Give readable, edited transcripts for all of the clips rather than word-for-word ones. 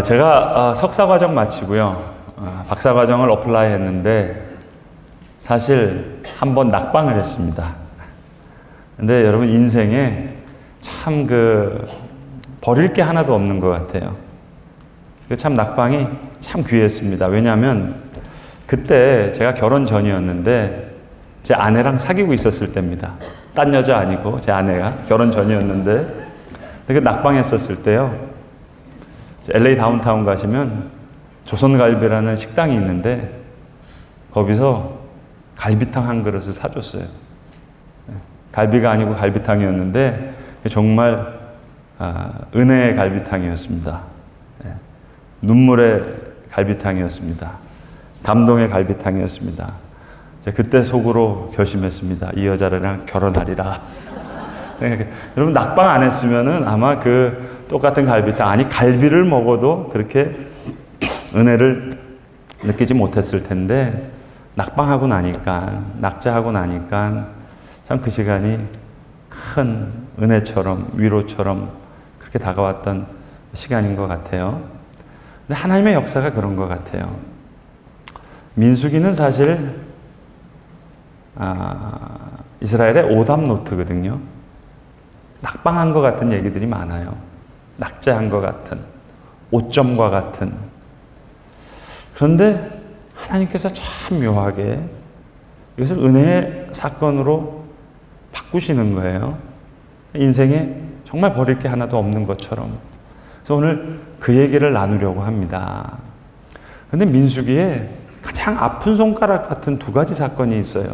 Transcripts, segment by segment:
제가 석사과정 마치고요. 박사과정을 어플라이 했는데 사실 한번 낙방을 했습니다. 근데 여러분 인생에 참 버릴 게 하나도 없는 것 같아요. 참 낙방이 참 귀했습니다. 왜냐하면 그때 제가 결혼 전이었는데 제 아내랑 사귀고 있었을 때입니다. 딴 여자 아니고 제 아내가 결혼 전이었는데 그 낙방했었을 때요. LA 다운타운 가시면 조선갈비라는 식당이 있는데 거기서 갈비탕 한 그릇을 사줬어요. 갈비가 아니고 갈비탕이었는데 정말 은혜의 갈비탕이었습니다. 눈물의 갈비탕이었습니다. 감동의 갈비탕이었습니다. 그때 속으로 결심했습니다. 이 여자랑 결혼하리라. 여러분 낙방 안 했으면은 아마 똑같은 갈비탕, 아니 갈비를 먹어도 그렇게 은혜를 느끼지 못했을 텐데 낙방하고 나니까, 낙자하고 나니까 참 그 시간이 큰 은혜처럼 위로처럼 그렇게 다가왔던 시간인 것 같아요. 근데 하나님의 역사가 그런 것 같아요. 민수기는 사실 이스라엘의 오답노트거든요. 낙방한 것 같은 얘기들이 많아요. 낙제한 것 같은, 오점과 같은. 그런데 하나님께서 참 묘하게 이것을 은혜의 사건으로 바꾸시는 거예요. 인생에 정말 버릴 게 하나도 없는 것처럼. 그래서 오늘 그 얘기를 나누려고 합니다. 그런데 민수기에 가장 아픈 손가락 같은 두 가지 사건이 있어요.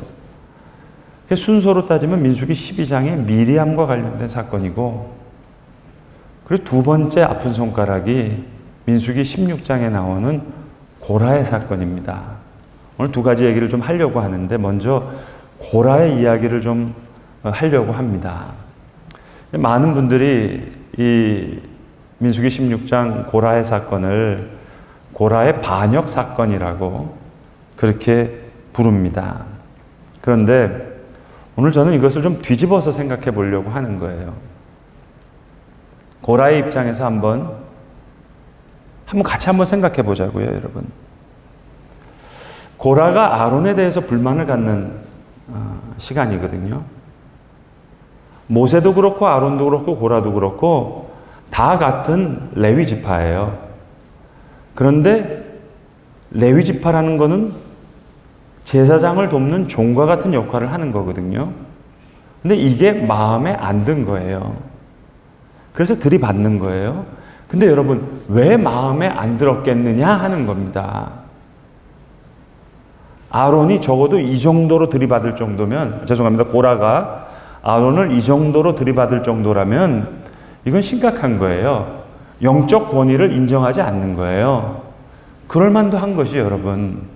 순서로 따지면 민수기 12장에 미리암과 관련된 사건이고, 그리고 두 번째 아픈 손가락이 민수기 16장에 나오는 고라의 사건입니다. 오늘 두 가지 얘기를 좀 하려고 하는데 먼저 고라의 이야기를 좀 하려고 합니다. 많은 분들이 이 민수기 16장 고라의 사건을 고라의 반역 사건이라고 그렇게 부릅니다. 그런데 오늘 저는 이것을 좀 뒤집어서 생각해 보려고 하는 거예요. 고라의 입장에서 한번 같이 생각해 보자고요, 여러분. 고라가 아론에 대해서 불만을 갖는 시간이거든요. 모세도 그렇고 아론도 그렇고 고라도 그렇고 다 같은 레위 지파예요. 그런데 레위 지파라는 거는 제사장을 돕는 종과 같은 역할을 하는 거거든요. 근데 이게 마음에 안 든 거예요. 그래서 들이받는 거예요. 근데 여러분, 왜 마음에 안 들었겠느냐 하는 겁니다. 아론이 적어도 이 정도로 들이받을 정도면, 죄송합니다. 고라가 아론을 이 정도로 들이받을 정도라면 이건 심각한 거예요. 영적 권위를 인정하지 않는 거예요. 그럴 만도 한 것이 여러분,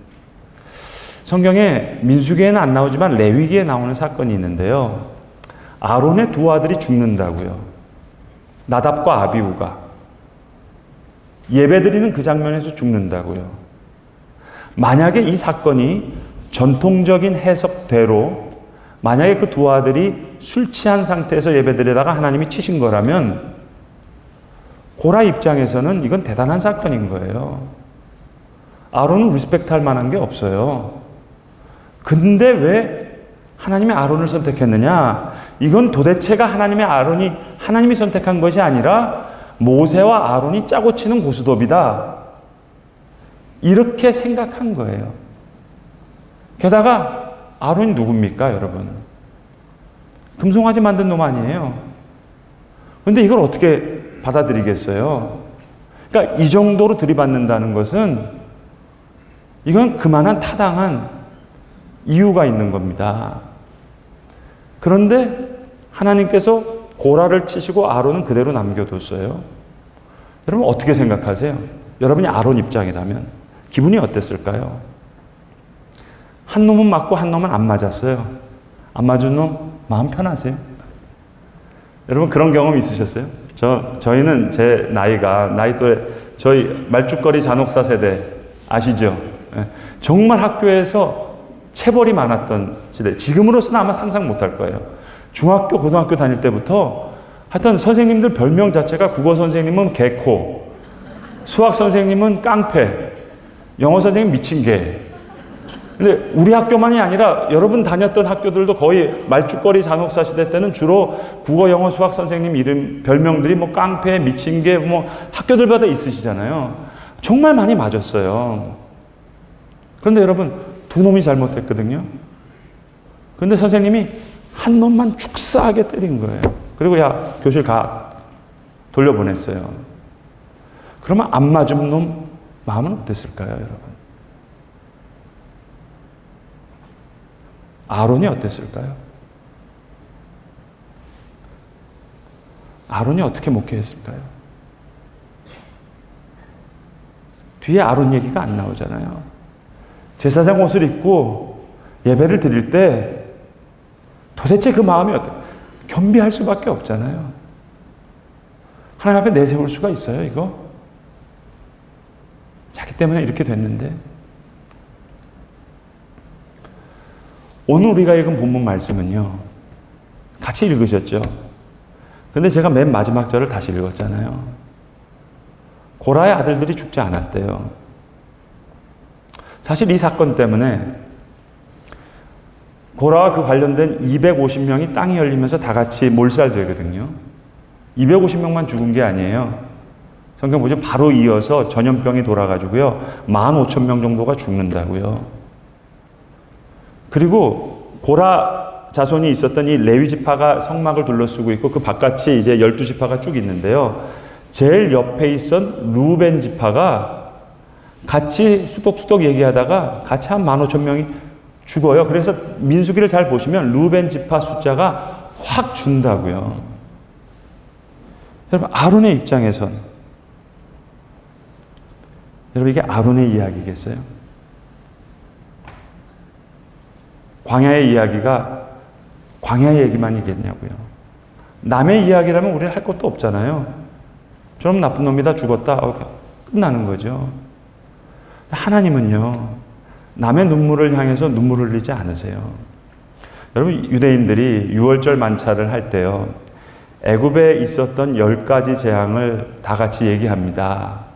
성경에 민수기에는 안 나오지만 레위기에 나오는 사건이 있는데요. 아론의 두 아들이 죽는다고요. 나답과 아비후가. 예배드리는 그 장면에서 죽는다고요. 만약에 이 사건이 전통적인 해석대로 만약에 그 두 아들이 술 취한 상태에서 예배드리다가 하나님이 치신 거라면 고라 입장에서는 이건 대단한 사건인 거예요. 아론은 리스펙트할 만한 게 없어요. 근데 왜 하나님이 아론을 선택했느냐? 이건 도대체가 하나님이 선택한 것이 아니라 모세와 아론이 짜고 치는 고스톱이다. 이렇게 생각한 거예요. 게다가 아론이 누굽니까, 여러분? 금송아지 만든 놈 아니에요. 근데 이걸 어떻게 받아들이겠어요? 그러니까 이 정도로 들이받는다는 것은 이건 그만한 타당한 이유가 있는 겁니다. 그런데 하나님께서 고라를 치시고 아론은 그대로 남겨뒀어요. 여러분 어떻게 생각하세요? 여러분이 아론 입장이라면 기분이 어땠을까요? 한 놈은 맞고 한 놈은 안 맞았어요. 안 맞은 놈 마음 편하세요? 여러분 그런 경험 있으셨어요? 저희는 제 나이 또래, 저희 말죽거리 잔혹사 세대 아시죠? 정말 학교에서 체벌이 많았던 시대. 지금으로서는 아마 상상 못할 거예요. 중학교, 고등학교 다닐 때부터 하여튼 선생님들 별명 자체가 국어 선생님은 개코, 수학 선생님은 깡패, 영어 선생님 미친 개. 근데 우리 학교만이 아니라 여러분 다녔던 학교들도 거의 말죽거리 잔혹사 시대 때는 주로 국어, 영어, 수학 선생님 이름, 별명들이 뭐 깡패, 미친 개, 뭐 학교들마다 있으시잖아요. 정말 많이 맞았어요. 그런데 여러분, 두 놈이 잘못했거든요. 그런데 선생님이 한 놈만 축사하게 때린 거예요. 그리고 야, 교실 가. 돌려보냈어요. 그러면 안 맞은 놈 마음은 어땠을까요, 여러분? 아론이 어땠을까요? 아론이 어떻게 목회했을까요? 뒤에 아론 얘기가 안 나오잖아요. 제사장 옷을 입고 예배를 드릴 때 도대체 그 마음이 어때요? 겸비할 수밖에 없잖아요. 하나님 앞에 내세울 수가 있어요, 이거? 자기 때문에 이렇게 됐는데. 오늘 우리가 읽은 본문 말씀은요, 같이 읽으셨죠? 근데 제가 맨 마지막 절을 다시 읽었잖아요. 고라의 아들들이 죽지 않았대요. 사실 이 사건 때문에 고라와 그 관련된 250명이 땅이 열리면서 다 같이 몰살되거든요. 250명만 죽은 게 아니에요. 성경 보죠. 바로 이어서 전염병이 돌아가지고요. 15,000명 정도가 죽는다고요. 그리고 고라 자손이 있었던 이 레위 지파가 성막을 둘러쓰고 있고 그 바깥이 이제 12지파가 쭉 있는데요. 제일 옆에 있던 루벤 지파가 같이 수덕수덕 얘기하다가 같이 한 15,000명이 죽어요. 그래서 민수기를 잘 보시면 루벤 지파 숫자가 확 준다고요. 여러분, 아론의 입장에선 여러분, 이게 아론의 이야기겠어요? 광야의 이야기가 광야의 얘기만 이겠냐고요. 남의 이야기라면 우리는 할 것도 없잖아요. 좀 나쁜 놈이다, 죽었다, 끝나는 거죠. 하나님은요, 남의 눈물을 향해서 눈물을 흘리지 않으세요. 여러분, 유대인들이 유월절 만찬을 할 때요, 애굽에 있었던 10가지 재앙을 다 같이 얘기합니다.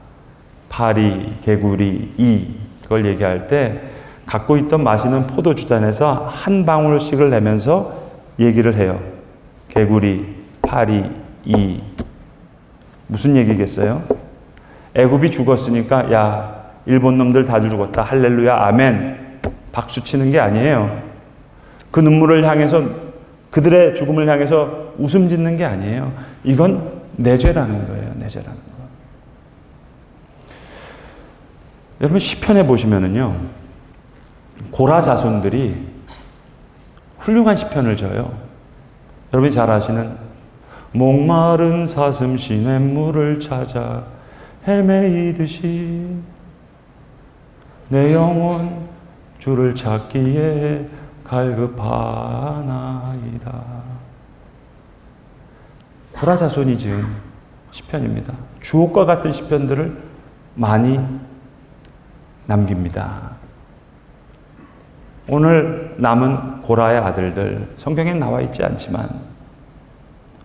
파리, 개구리, 그걸 얘기할 때 갖고 있던 마시는 포도주잔에서 한 방울씩을 내면서 얘기를 해요. 개구리, 파리, 무슨 얘기겠어요? 애굽이 죽었으니까 야, 일본 놈들 다 죽었다, 할렐루야, 아멘, 박수 치는 게 아니에요. 그 눈물을 향해서, 그들의 죽음을 향해서 웃음 짓는 게 아니에요. 이건 내 죄라는 거예요. 내 죄라는 거. 여러분, 시편에 보시면은요, 고라 자손들이 훌륭한 시편을 져요. 여러분이 잘 아시는 목마른 사슴 시냇물을 찾아 헤매이듯이 내 영혼 주를 찾기에 갈급하나이다. 고라 자손이 지은 시편입니다. 주옥과 같은 시편들을 많이 남깁니다. 오늘 남은 고라의 아들들, 성경에 나와 있지 않지만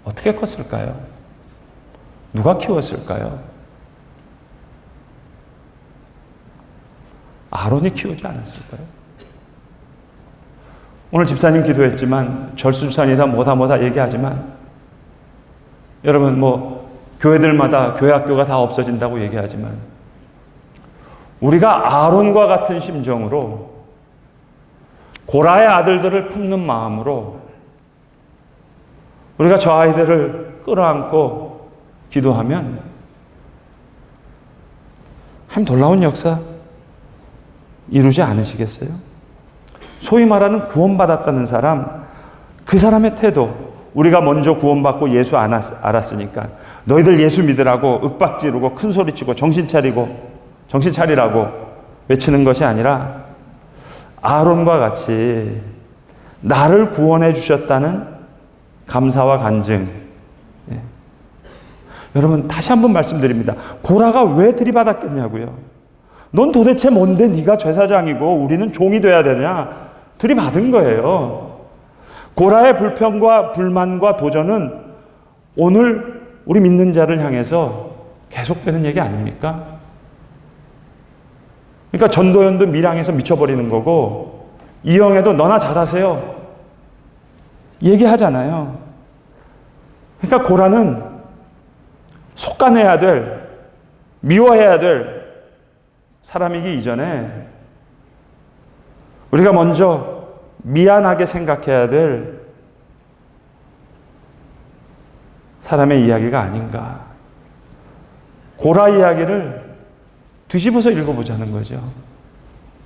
어떻게 컸을까요? 누가 키웠을까요? 아론이 키우지 않았을까요? 오늘 집사님 기도했지만, 절수찬이다 뭐다 얘기하지만, 여러분 교회들마다 교회 학교가 다 없어진다고 얘기하지만, 우리가 아론과 같은 심정으로 고라의 아들들을 품는 마음으로 우리가 저 아이들을 끌어안고 기도하면 참 놀라운 역사 이루지 않으시겠어요? 소위 말하는 구원받았다는 사람, 그 사람의 태도, 우리가 먼저 구원받고 예수 알았으니까 너희들 예수 믿으라고 윽박지르고 큰소리치고 정신 차리라고 외치는 것이 아니라 아론과 같이 나를 구원해 주셨다는 감사와 간증. 여러분, 다시 한번 말씀드립니다. 고라가 왜 들이받았겠냐고요. 넌 도대체 뭔데 네가 제사장이고 우리는 종이 돼야 되냐. 들이받은 거예요. 고라의 불평과 불만과 도전은 오늘 우리 믿는 자를 향해서 계속되는 얘기 아닙니까? 그러니까 전도연도 밀양에서 미쳐버리는 거고, 이영애도 너나 잘하세요 얘기하잖아요. 그러니까 고라는 속간해야 될, 미워해야 될 사람이기 이전에 우리가 먼저 미안하게 생각해야 될 사람의 이야기가 아닌가. 고라 이야기를 뒤집어서 읽어보자는 거죠.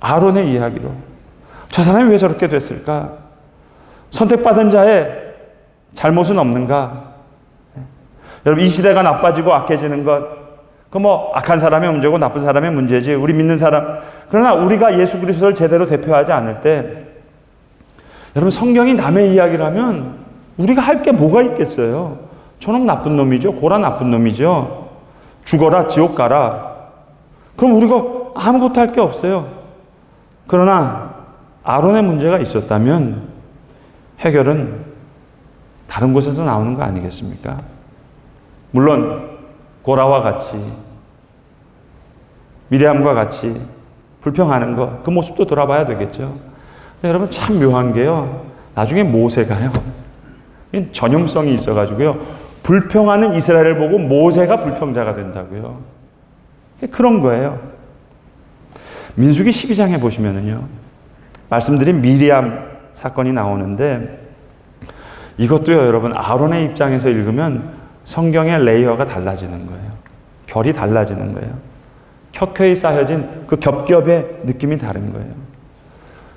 아론의 이야기로. 저 사람이 왜 저렇게 됐을까? 선택받은 자의 잘못은 없는가? 여러분, 이 시대가 나빠지고 악해지는 것, 그 뭐 악한 사람의 문제고 나쁜 사람의 문제지, 우리 믿는 사람. 그러나 우리가 예수 그리스도를 제대로 대표하지 않을 때, 여러분, 성경이 남의 이야기를 하면 우리가 할 게 뭐가 있겠어요? 저놈 나쁜 놈이죠. 고라 나쁜 놈이죠. 죽어라, 지옥 가라. 그럼 우리가 아무것도 할 게 없어요. 그러나 아론의 문제가 있었다면 해결은 다른 곳에서 나오는 거 아니겠습니까? 물론 고라와 같이, 미리암과 같이 불평하는 것, 그 모습도 돌아봐야 되겠죠. 근데 여러분, 참 묘한 게요, 나중에 모세가요, 전염성이 있어가지고요, 불평하는 이스라엘을 보고 모세가 불평자가 된다고요. 그런 거예요. 민수기 12장에 보시면은요, 말씀드린 미리암 사건이 나오는데, 이것도요, 여러분, 아론의 입장에서 읽으면 성경의 레이어가 달라지는 거예요. 결이 달라지는 거예요. 켜켜이 쌓여진 그 겹겹의 느낌이 다른 거예요.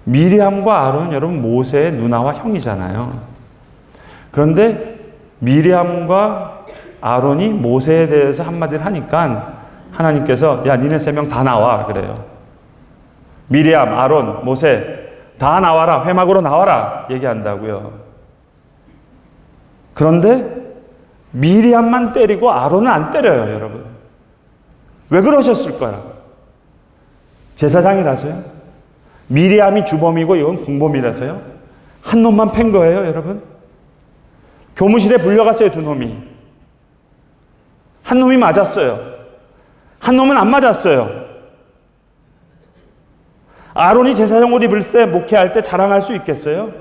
미리암과 아론은 여러분 모세의 누나와 형이잖아요. 그런데 미리암과 아론이 모세에 대해서 한마디를 하니까 하나님께서 야, 니네 세 명 다 나와 그래요. 미리암, 아론, 모세 다 나와라, 회막으로 나와라 얘기한다고요. 그런데 미리암만 때리고 아론은 안 때려요, 여러분. 왜 그러셨을 거야? 제사장이라서요? 미리암이 주범이고 이건 공범이라서요? 한 놈만 팬 거예요, 여러분? 교무실에 불려갔어요, 두 놈이. 한 놈이 맞았어요. 한 놈은 안 맞았어요. 아론이 제사장 옷 입을 때, 목회할 때 자랑할 수 있겠어요?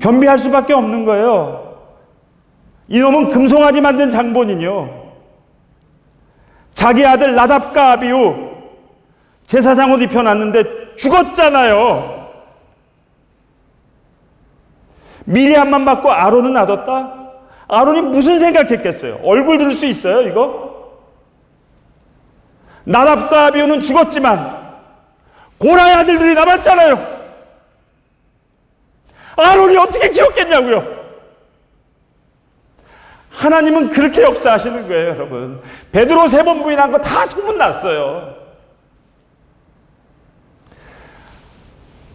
겸비할 수밖에 없는 거예요. 이놈은 금송아지 만든 장본인이요. 자기 아들 나답과 아비후 제사장 옷 입혀놨는데 죽었잖아요. 미리암만 받고 아론은 놔뒀다? 아론이 무슨 생각했겠어요? 얼굴 들 수 있어요, 이거? 나답과 아비후는 죽었지만 고라의 아들들이 남았잖아요. 아론이 어떻게 키웠겠냐고요? 하나님은 그렇게 역사하시는 거예요, 여러분. 베드로 3번 부인한 거 다 소문났어요.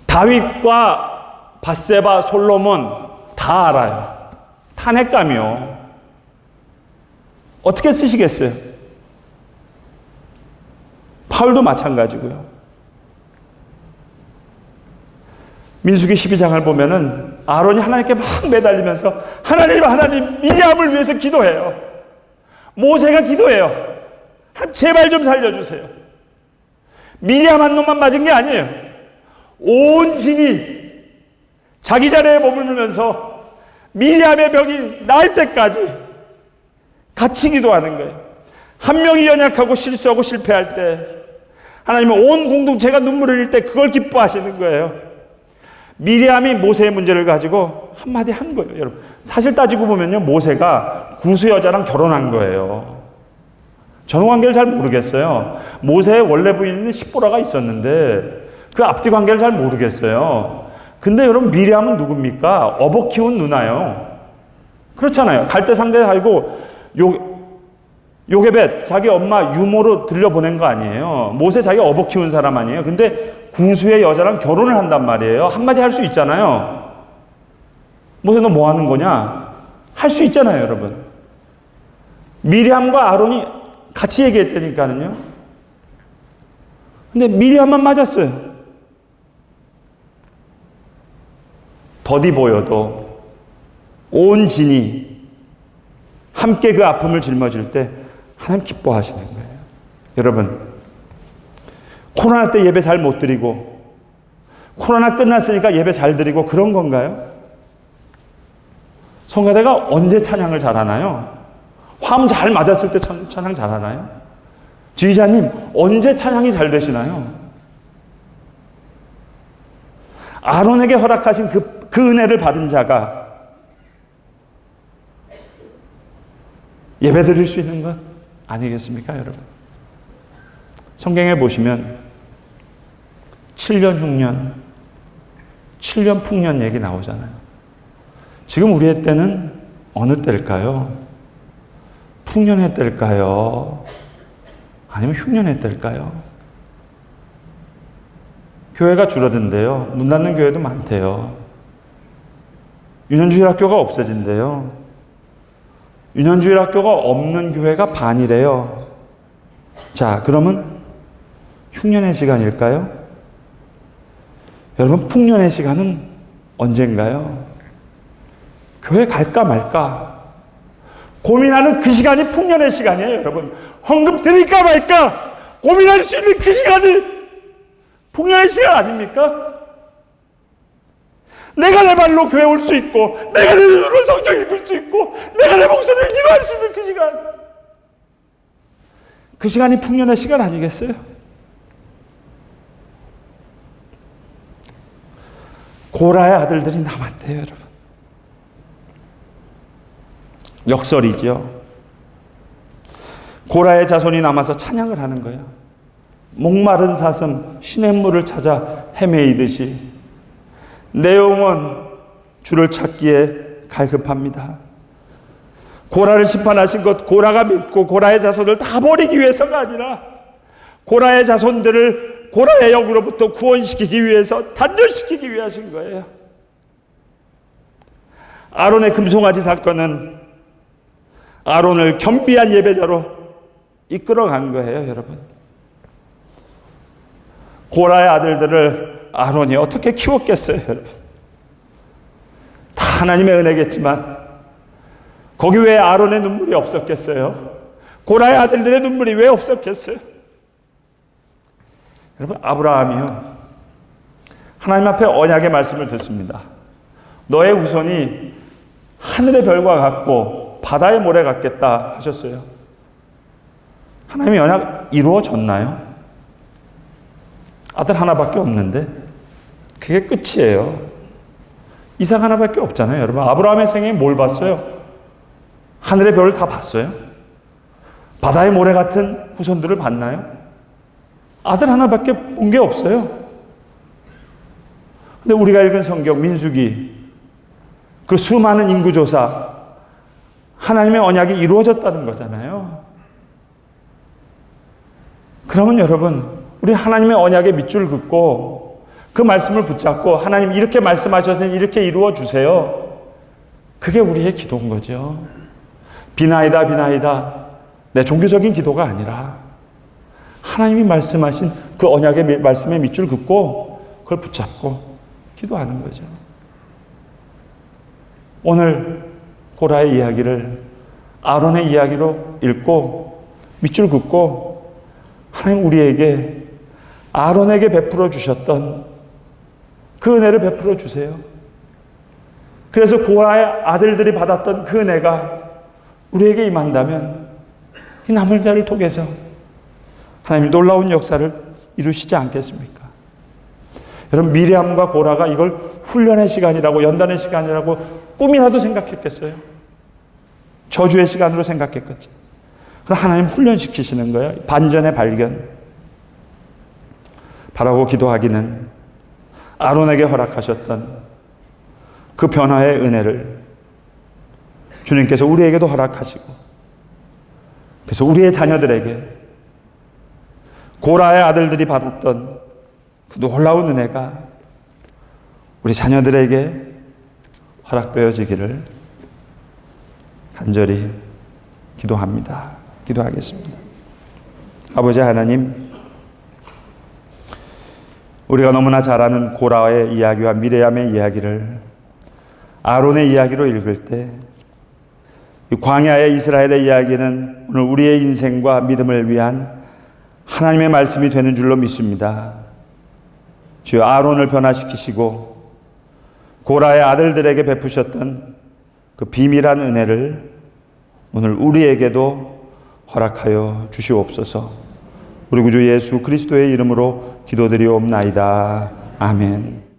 다윗과 밧세바, 솔로몬 다 알아요. 탄핵감이요. 어떻게 쓰시겠어요? 바울도 마찬가지고요. 민수기 12장을 보면은 아론이 하나님께 막 매달리면서 하나님 미리암을 위해서 기도해요. 모세가 기도해요. 제발 좀 살려주세요. 미리암 한 놈만 맞은 게 아니에요. 온 진이 자기 자리에 머물면서 미리암의 병이 나을 때까지 같이 기도하는 거예요. 한 명이 연약하고 실수하고 실패할 때 하나님은 온 공동체가 눈물을 흘릴 때 그걸 기뻐하시는 거예요. 미리암이 모세의 문제를 가지고 한마디 한 거예요, 여러분. 사실 따지고 보면요, 모세가 구스 여자랑 결혼한 거예요. 전후관계를 잘 모르겠어요. 모세의 원래 부인은 십보라가 있었는데 그 앞뒤 관계를 잘 모르겠어요. 근데 여러분, 미리암은 누굽니까? 어버 키운 누나요. 그렇잖아요. 갈대 상대 살고 요게벳 자기 엄마 유모로 들려보낸 거 아니에요. 모세 자기 어버 키운 사람 아니에요. 근데 구수의 여자랑 결혼을 한단 말이에요. 한마디 할 수 있잖아요. 모세 너 뭐 하는 거냐? 할 수 있잖아요, 여러분. 미리암과 아론이 같이 얘기했다니까는요. 근데 미리암만 맞았어요. 더디 보여도 온 진이 함께 그 아픔을 짊어질 때 하나님 기뻐하시는 거예요. 여러분, 코로나 때 예배 잘 못 드리고 코로나 끝났으니까 예배 잘 드리고 그런 건가요? 성가대가 언제 찬양을 잘하나요? 화음 잘 맞았을 때 찬양 잘하나요? 지휘자님, 언제 찬양이 잘 되시나요? 아론에게 허락하신 그 은혜를 받은 자가 예배 드릴 수 있는 것 아니겠습니까, 여러분? 성경에 보시면 7년 흉년, 7년 풍년 얘기 나오잖아요. 지금 우리의 때는 어느 때일까요? 풍년의 때일까요? 아니면 흉년의 때일까요? 교회가 줄어든대요. 문 닫는 교회도 많대요. 유년주일 학교가 없어진대요. 유년주일 학교가 없는 교회가 반이래요. 자, 그러면 흉년의 시간일까요? 여러분, 풍년의 시간은 언젠가요? 교회 갈까 말까 고민하는 그 시간이 풍년의 시간이에요, 여러분. 헌금 드릴까 말까 고민할 수 있는 그 시간이 풍년의 시간 아닙니까? 내가 내 발로 교회 올 수 있고, 내가 내 눈으로 성경 읽을 수 있고, 내가 내 목소리를 기도할 수 있는 그 시간. 그 시간이 풍년의 시간 아니겠어요? 고라의 아들들이 남았대요, 여러분. 역설이죠. 고라의 자손이 남아서 찬양을 하는 거예요. 목마른 사슴 시냇물을 찾아 헤매이듯이 내 영혼 주를 찾기에 갈급합니다. 고라를 심판하신 것, 고라가 믿고 고라의 자손을 다 버리기 위해서가 아니라 고라의 자손들을 고라의 영으로부터 구원시키기 위해서, 단절시키기 위해 하신 거예요. 아론의 금송아지 사건은 아론을 겸비한 예배자로 이끌어간 거예요, 여러분. 고라의 아들들을 아론이 어떻게 키웠겠어요, 여러분? 다 하나님의 은혜겠지만 거기 왜 아론의 눈물이 없었겠어요? 고라의 아들들의 눈물이 왜 없었겠어요? 여러분, 아브라함이요, 하나님 앞에 언약의 말씀을 듣습니다. 너의 후손이 하늘의 별과 같고 바다의 모래 같겠다 하셨어요. 하나님의 언약 이루어졌나요? 아들 하나밖에 없는데 그게 끝이에요. 이삭 하나밖에 없잖아요, 여러분. 아브라함의 생애에 뭘 봤어요? 하늘의 별을 다 봤어요? 바다의 모래 같은 후손들을 봤나요? 아들 하나밖에 본 게 없어요. 근데 우리가 읽은 성경 민수기, 그 수많은 인구조사, 하나님의 언약이 이루어졌다는 거잖아요. 그러면 여러분, 우리 하나님의 언약에 밑줄 긋고 그 말씀을 붙잡고 하나님 이렇게 말씀하셨으니 이렇게 이루어 주세요. 그게 우리의 기도인 거죠. 비나이다 비나이다 내 종교적인 기도가 아니라 하나님이 말씀하신 그 언약의 말씀에 밑줄 긋고 그걸 붙잡고 기도하는 거죠. 오늘 고라의 이야기를 아론의 이야기로 읽고 밑줄 긋고 하나님 우리에게 아론에게 베풀어 주셨던 그 은혜를 베풀어 주세요. 그래서 고라의 아들들이 받았던 그 은혜가 우리에게 임한다면 이 남은 자를 통해서 하나님 놀라운 역사를 이루시지 않겠습니까? 여러분, 미리암과 고라가 이걸 훈련의 시간이라고, 연단의 시간이라고 꿈이라도 생각했겠어요? 저주의 시간으로 생각했겠지. 그럼 하나님 훈련시키시는 거예요. 반전의 발견. 바라고 기도하기는 아론에게 허락하셨던 그 변화의 은혜를 주님께서 우리에게도 허락하시고, 그래서 우리의 자녀들에게 고라의 아들들이 받았던 그 놀라운 은혜가 우리 자녀들에게 허락되어지기를 간절히 기도합니다. 기도하겠습니다. 아버지 하나님, 우리가 너무나 잘 아는 고라의 이야기와 미레암의 이야기를 아론의 이야기로 읽을 때 이 광야의 이스라엘의 이야기는 오늘 우리의 인생과 믿음을 위한 하나님의 말씀이 되는 줄로 믿습니다. 주여 아론을 변화시키시고 고라의 아들들에게 베푸셨던 그 비밀한 은혜를 오늘 우리에게도 허락하여 주시옵소서. 우리 구주 예수 그리스도의 이름으로 기도드리옵나이다. 아멘.